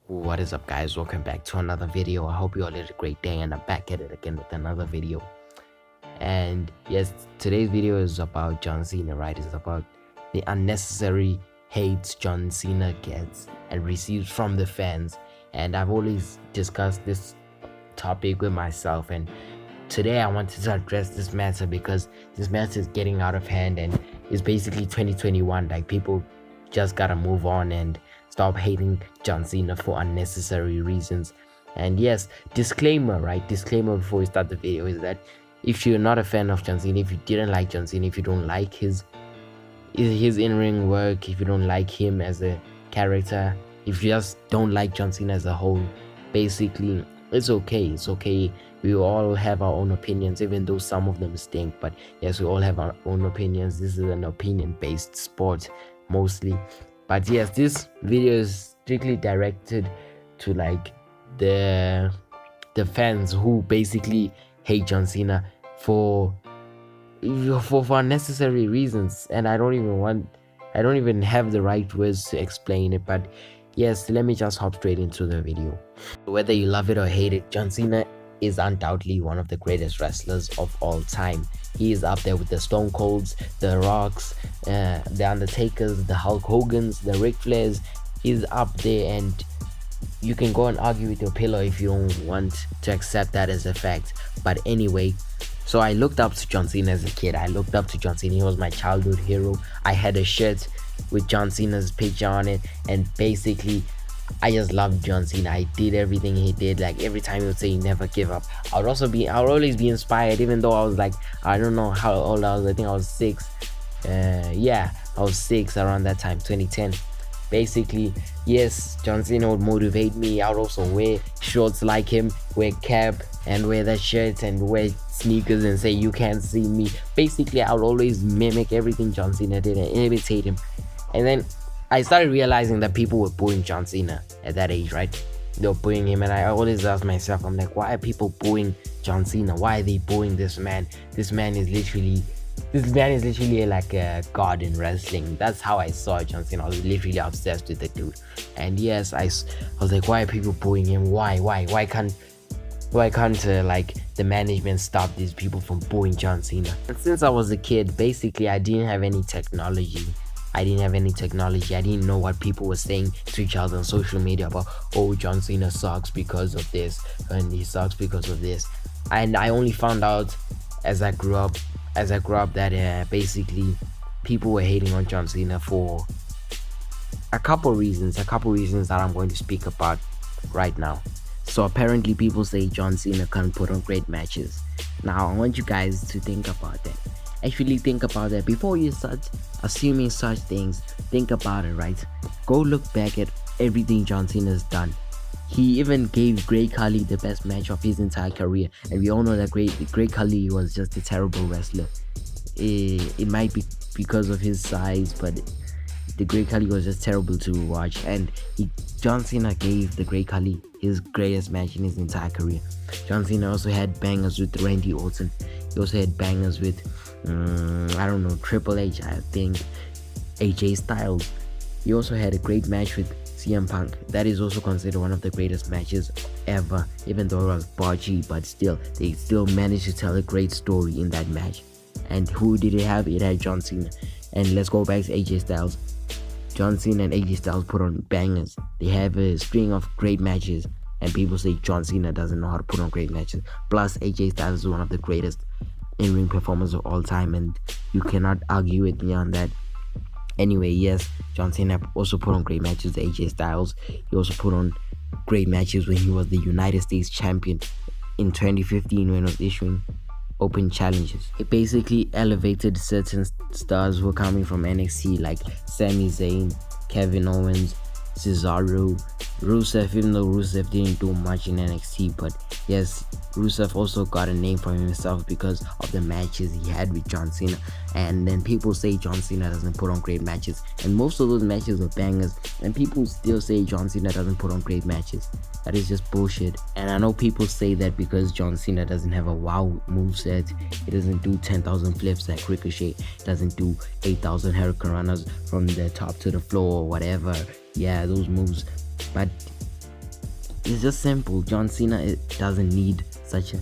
What is up, guys? Welcome back to another video. I hope you all had a great day, and I'm back at it again with another video. And yes, today's video is about John Cena, right? It's about the unnecessary hate John Cena gets and receives from the fans. And I've always discussed this topic with myself, and today I wanted to address this matter because this matter is getting out of hand, and it's basically 2021. Like, people just gotta move on and stop hating John Cena for unnecessary reasons. And yes, disclaimer, right? Disclaimer before we start the video is that if you're not a fan of John Cena, if you didn't like John Cena, if you don't like his in-ring work, if you don't like him as a character, if you just don't like John Cena as a whole, basically it's okay. It's okay. We all have our own opinions, even though some of them stink. But yes, we all have our own opinions. This is an opinion-based sport mostly. But yes, this video is strictly directed to like the fans who basically hate John Cena for unnecessary reasons, and I don't even have the right words to explain it. But yes, let me just hop straight into the video. Whether you love it or hate it, John Cena is undoubtedly one of the greatest wrestlers of all time. He is up there with the Stone Colds, the Rocks, the Undertakers, the Hulk Hogans, the Ric Flairs. He's up there, and you can go and argue with your pillow if you don't want to accept that as a fact. But anyway, so I looked up to John Cena as a kid. I looked up to John Cena. He was my childhood hero. I had a shirt with John Cena's picture on it, and basically I just loved John Cena. I did everything he did. Like, every time he would say never give up, I would always be inspired, even though I was like, I don't know how old I was. I think I was 6. Yeah, I was 6 around that time, 2010. Basically, yes, John Cena would motivate me. I would also wear shorts like him, wear cap and wear that shirt and wear sneakers and say you can't see me. Basically, I would always mimic everything John Cena did and imitate him. And then I started realizing that people were booing John Cena at that age, right? They were booing him, and I always asked myself, I'm like, why are people booing John Cena? Why are they booing this man? This man is literally like a god in wrestling. That's how I saw John Cena. I was literally obsessed with the dude. And yes, I was like, why are people booing him? Why can't like the management stop these people from booing John Cena? And since I was a kid, basically I didn't have any technology. I didn't know what people were saying to each other on social media about, oh, John Cena sucks because of this and he sucks because of this. And I only found out as I grew up that basically people were hating on John Cena for a couple reasons that I'm going to speak about right now. So apparently people say John Cena can't put on great matches. Now I want you guys to think about that. Actually think about that before you start assuming such things. Think about it, right? Go look back at everything John Cena's done. He even gave Great Khali the best match of his entire career, and we all know that Great Khali was just a terrible wrestler. It might be because of his size, but the Great Khali was just terrible to watch. And John Cena gave the Great Khali his greatest match in his entire career. John Cena also had bangers with Randy Orton. He also had bangers with Triple H, I think, AJ Styles. He also had a great match with CM Punk. That is also considered one of the greatest matches ever, even though it was botchy, but still, they still managed to tell a great story in that match. And who did it have? It had John Cena. And let's go back to AJ Styles. John Cena and AJ Styles put on bangers. They have a string of great matches, and people say John Cena doesn't know how to put on great matches. Plus, AJ Styles is one of the greatest in-ring performers of all time, and you cannot argue with me on that. Anyway, yes, John Cena also put on great matches with AJ Styles. He also put on great matches when he was the United States champion in 2015 when he was issuing open challenges. He basically elevated certain stars who were coming from NXT, like Sami Zayn, Kevin Owens, Cesaro, Rusev, even though Rusev didn't do much in NXT. But yes, Rusev also got a name for himself because of the matches he had with John Cena. And then people say John Cena doesn't put on great matches, and most of those matches were bangers, and people still say John Cena doesn't put on great matches. That is just bullshit. And I know people say that because John Cena doesn't have a wow moveset, he doesn't do 10,000 flips like Ricochet, doesn't do 8,000 Hurricane Runners from the top to the floor or whatever. Yeah, those moves. But It's just simple. John Cena doesn't need such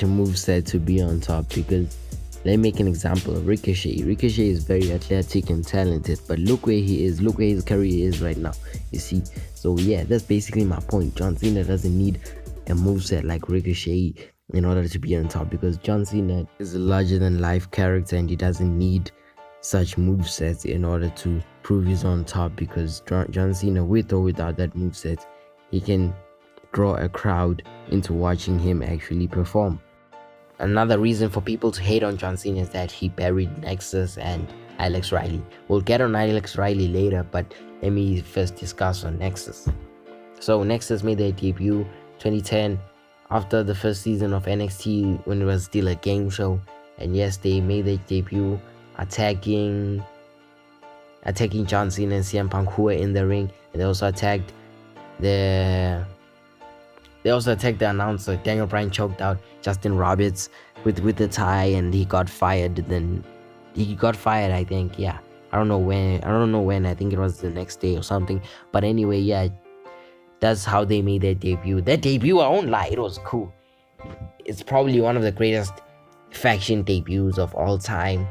a move set to be on top, because let me make an example of Ricochet. Ricochet is very athletic and talented, but look where he is. Look where his career is right now. You see? So yeah, that's basically my point. John Cena doesn't need a moveset like Ricochet in order to be on top, because John Cena is a larger than life character and he doesn't need such movesets in order to prove he's on top, because John Cena, with or without that moveset, he can draw a crowd into watching him actually perform. Another reason for people to hate on John Cena is that he buried Nexus and Alex Riley. We'll get on Alex Riley later, but let me first discuss on Nexus. So Nexus made their debut 2010 after the first season of NXT, when it was still a game show. And yes, they made their debut attacking John Cena and CM Punk, who were in the ring, and they also attacked the announcer. Daniel Bryan choked out Justin Roberts with the tie, and he got fired. Then he got fired, I think. Yeah, I don't know when. I think it was the next day or something. But anyway, yeah, that's how they made their debut. Their debut, I won't lie, it was cool. It's probably one of the greatest faction debuts of all time,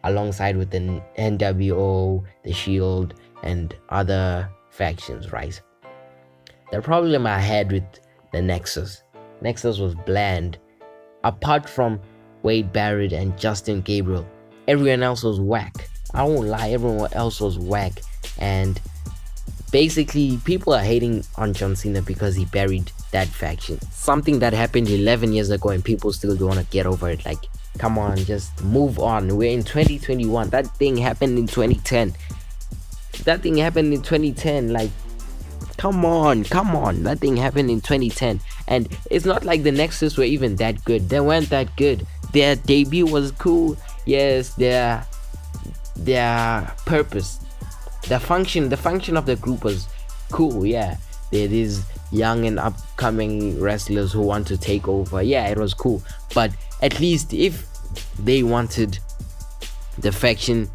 alongside with the NWO, the Shield, and other factions, right? The problem I had with the Nexus was bland. Apart from Wade Barrett and Justin Gabriel, everyone else was whack. I won't lie, everyone else was whack. And basically, people are hating on John Cena because he buried that faction. Something that happened 11 years ago and people still don't want to get over it. Like, come on, just move on. We're in 2021. That thing happened in 2010. Like, come on. That thing happened in 2010. And it's not like the Nexus were even that good. They weren't that good. Their debut was cool. Yes, their purpose, the function of the group was cool. Yeah, there is young and upcoming wrestlers who want to take over. Yeah, it was cool. But at least if they wanted the faction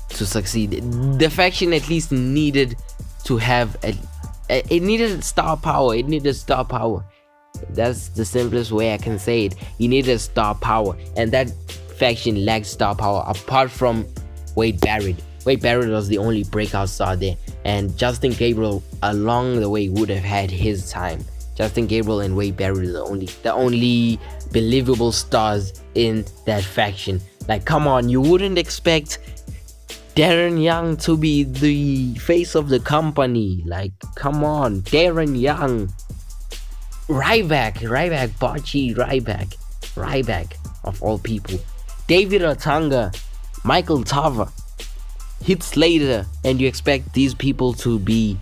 to succeed, the faction at least needed to have it needed star power. That's the simplest way I can say it. You needed star power, and that faction lacked star power apart from Wade Barrett. Wade Barrett was the only breakout star there, and Justin Gabriel along the way would have had his time. Justin Gabriel and Wade Barrett are the only believable stars in that faction. Like, come on, you wouldn't expect Darren Young to be the face of the company. Like, come on, Darren Young. Ryback, Bocce Ryback of all people. David Otunga, Michael Tarver, Heath Slater, and you expect these people to be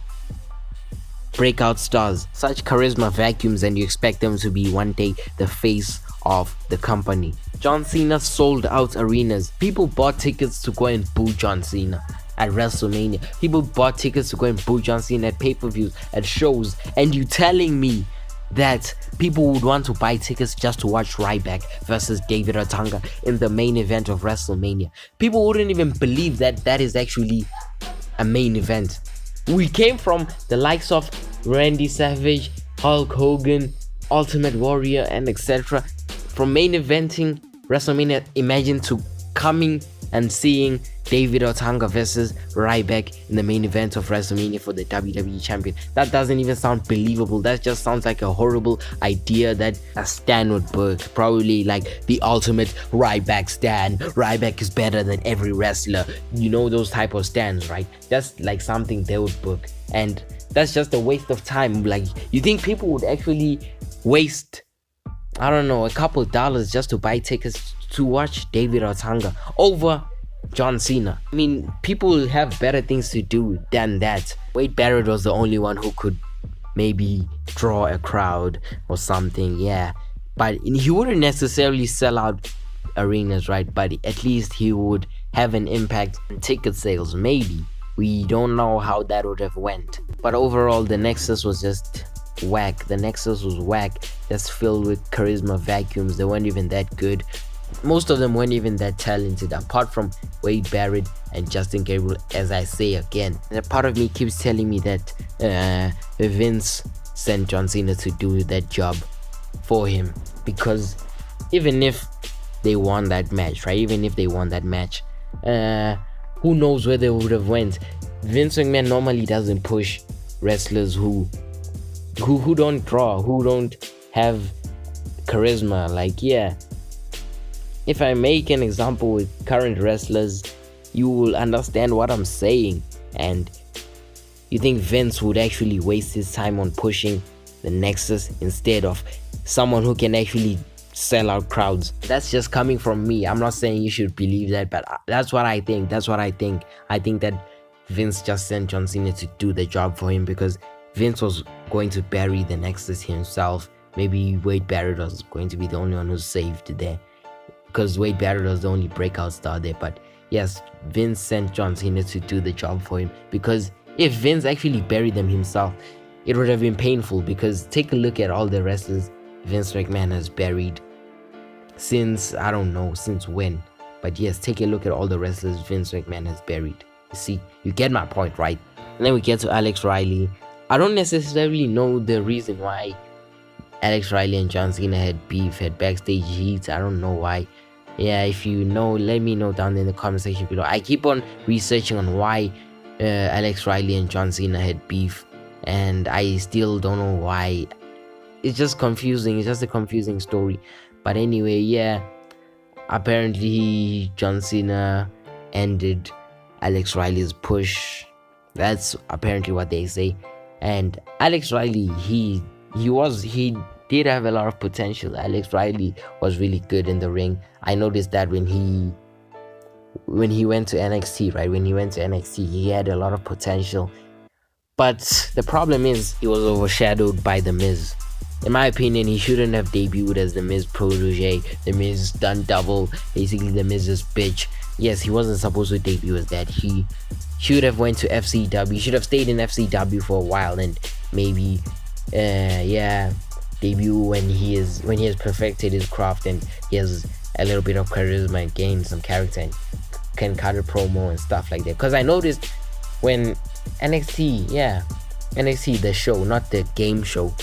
breakout stars, such charisma vacuums, and you expect them to be one day the face of the company. John Cena sold out arenas. People bought tickets to go and boo John Cena at WrestleMania. People bought tickets to go and boo John Cena at pay-per-views, at shows, and you telling me that people would want to buy tickets just to watch Ryback versus David Otunga in the main event of WrestleMania? People wouldn't even believe that that is actually a main event. We came from the likes of Randy Savage, Hulk Hogan, Ultimate Warrior, and etc. From main eventing WrestleMania, imagine to coming and seeing David Otunga versus Ryback in the main event of WrestleMania for the WWE Champion. That doesn't even sound believable. That just sounds like a horrible idea that a stan would book. Probably like the ultimate Ryback stan. Ryback is better than every wrestler. You know, those type of stans, right? That's like something they would book. And that's just a waste of time. Like, you think people would actually waste, I don't know, a couple dollars just to buy tickets to watch David Otunga over John Cena? I mean, people have better things to do than that. Wade Barrett was the only one who could maybe draw a crowd or something, yeah. But he wouldn't necessarily sell out arenas, right? But at least he would have an impact on ticket sales, maybe. We don't know how that would have went. But overall, the Nexus was just whack. Just filled with charisma vacuums. They weren't even that good. Most of them weren't even that talented, apart from Wade Barrett and Justin Gabriel, as I say again. And a part of me keeps telling me that Vince sent John Cena to do that job for him, because even if they won that match, right? Even if they won that match, who knows where they would have went. Vince McMahon normally doesn't push wrestlers who don't draw, who don't have charisma. Like, yeah, if I make an example with current wrestlers, you will understand what I'm saying. And you think Vince would actually waste his time on pushing the Nexus instead of someone who can actually sell out crowds? That's just coming from me. I'm not saying you should believe that, but that's what I think. I think that Vince just sent John Cena to do the job for him, because Vince was going to bury the Nexus himself. Maybe Wade Barrett was going to be the only one who saved there, because Wade Barrett was the only breakout star there. But yes, Vince sent John Cena to do the job for him, because if Vince actually buried them himself, it would have been painful. Because take a look at all the wrestlers Vince McMahon has buried since, I don't know since when, but yes, take a look at all the wrestlers Vince McMahon has buried. You see, you get my point, right? And then we get to Alex Riley. I don't necessarily know the reason why Alex Riley and John Cena had beef, had backstage heat. I don't know why. Yeah, if you know, let me know down in the comment section below. I keep on researching on why Alex Riley and John Cena had beef, and I still don't know why. It's just confusing. It's just a confusing story. But anyway, yeah, apparently John Cena ended Alex Riley's push. That's apparently what they say. And Alex Riley, he did have a lot of potential. Alex Riley was really good in the ring. I noticed that when he went to NXT, right? When he went to NXT, he had a lot of potential. But the problem is, he was overshadowed by The Miz. In my opinion, he shouldn't have debuted as The Miz protege, The Miz stunt double, basically The Miz's bitch. Yes, he wasn't supposed to debut as that. He should have went to FCW. He should have stayed in FCW for a while, and maybe debut when he has perfected his craft and he has a little bit of charisma and gained some character and can cut a promo and stuff like that. Because I noticed when NXT, the show, not the game show,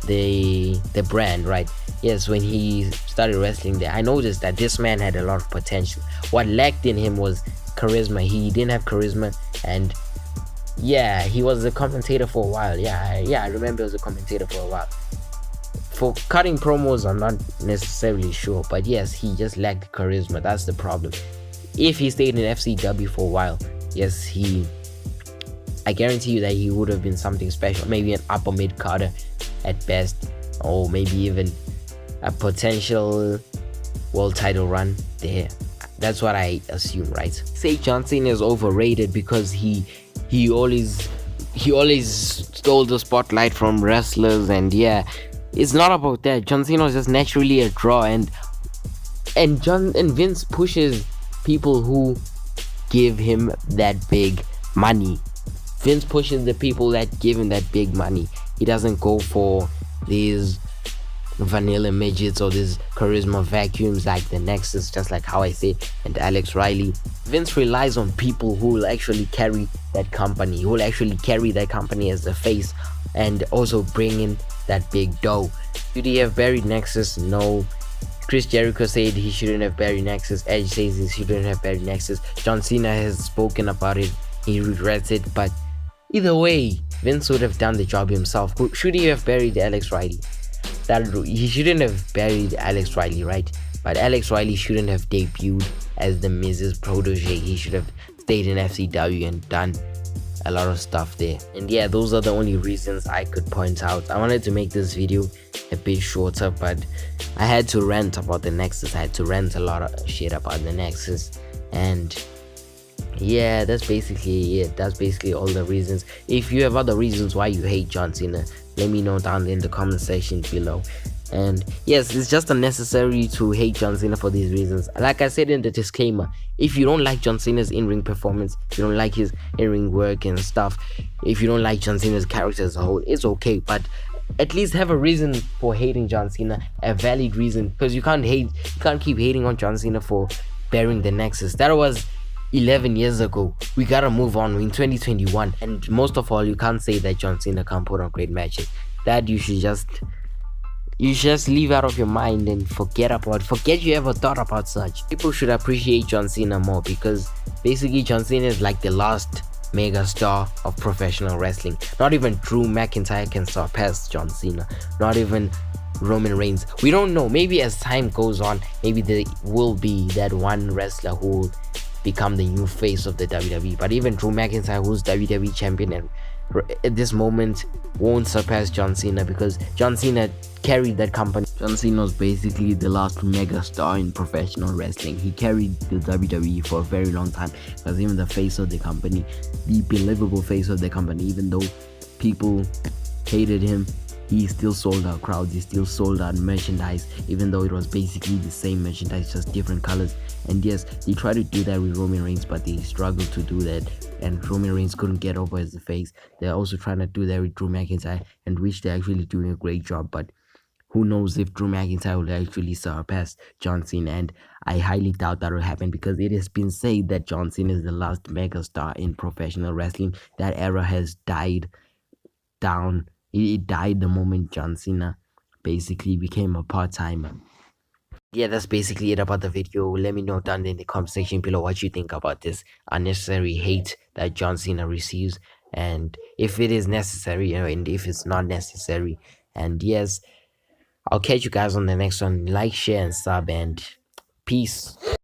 the brand, right? Yes, when he started wrestling there, I noticed that this man had a lot of potential. What lacked in him was charisma. He didn't have charisma, and yeah, he was a commentator for a while. I remember he was a commentator for a while. For cutting promos, I'm not necessarily sure, but yes, he just lacked charisma. That's the problem. If he stayed in FCW for a while, yes, I guarantee you that he would have been something special. Maybe an upper mid carder at best, or maybe even a potential world title run there. That's what I assume, right? Say John Cena is overrated because he always stole the spotlight from wrestlers, and yeah, it's not about that. John Cena is just naturally a draw, and Vince pushes people who give him that big money. Vince pushes the people that give him that big money. He doesn't go for these vanilla midgets or these charisma vacuums like the Nexus, just like how I said, and Alex Riley. Vince relies on people who will actually carry that company, who will actually carry that company as the face, and also bring in that big dough. Should he have buried Nexus? No. Chris Jericho said he shouldn't have buried Nexus. Edge says he shouldn't have buried Nexus. John Cena has spoken about it. He regrets it, but either way, Vince would have done the job himself. Should he have buried Alex Riley? He shouldn't have buried Alex Riley, right? But Alex Riley shouldn't have debuted as the Miz's protege. He should have stayed in FCW and done a lot of stuff there. And yeah, those are the only reasons I could point out. I wanted to make this video a bit shorter, but I had to rant about the Nexus. I had to rant a lot of shit about the Nexus, and yeah, that's basically it. That's basically all the reasons. If you have other reasons why you hate John Cena, let me know down in the comment section below. And yes, it's just unnecessary to hate John Cena for these reasons. Like I said in the disclaimer, if you don't like John Cena's in-ring performance, if you don't like his in-ring work and stuff, if you don't like John Cena's character as a whole, it's okay, but at least have a reason for hating John Cena, a valid reason, because you can't keep hating on John Cena for burying the Nexus. That was 11 years ago. We gotta move on. We're in 2021, and most of all, you can't say that John Cena can't put on great matches. that you should just leave out of your mind and forget you ever thought about such. People should appreciate John Cena more, because basically John Cena is like the last mega star of professional wrestling. Not even Drew McIntyre can surpass John Cena. Not even Roman Reigns. We don't know. Maybe as time goes on, maybe there will be that one wrestler who will become the new face of the WWE. But even Drew McIntyre, who's WWE champion and at this moment won't surpass John Cena, because John Cena carried that company. John Cena was basically the last mega star in professional wrestling. He carried the WWE for a very long time, was even the face of the company, the believable face of the company. Even though people hated him, he still sold out crowds, he still sold out merchandise, even though it was basically the same merchandise, just different colors. And yes, they tried to do that with Roman Reigns, but they struggled to do that, and Roman Reigns couldn't get over as the face. They're also trying to do that with Drew McIntyre, and which they're actually doing a great job. But who knows if Drew McIntyre will actually surpass John Cena, and I highly doubt that will happen, because it has been said that John Cena is the last megastar in professional wrestling. That era has died down. It died the moment John Cena basically became a part-timer. Yeah, that's basically it about the video. Let me know down in the comment section below what you think about this unnecessary hate that John Cena receives, and if it is necessary, and if it's not necessary. And yes, I'll catch you guys on the next one. Like, share, and sub, and peace.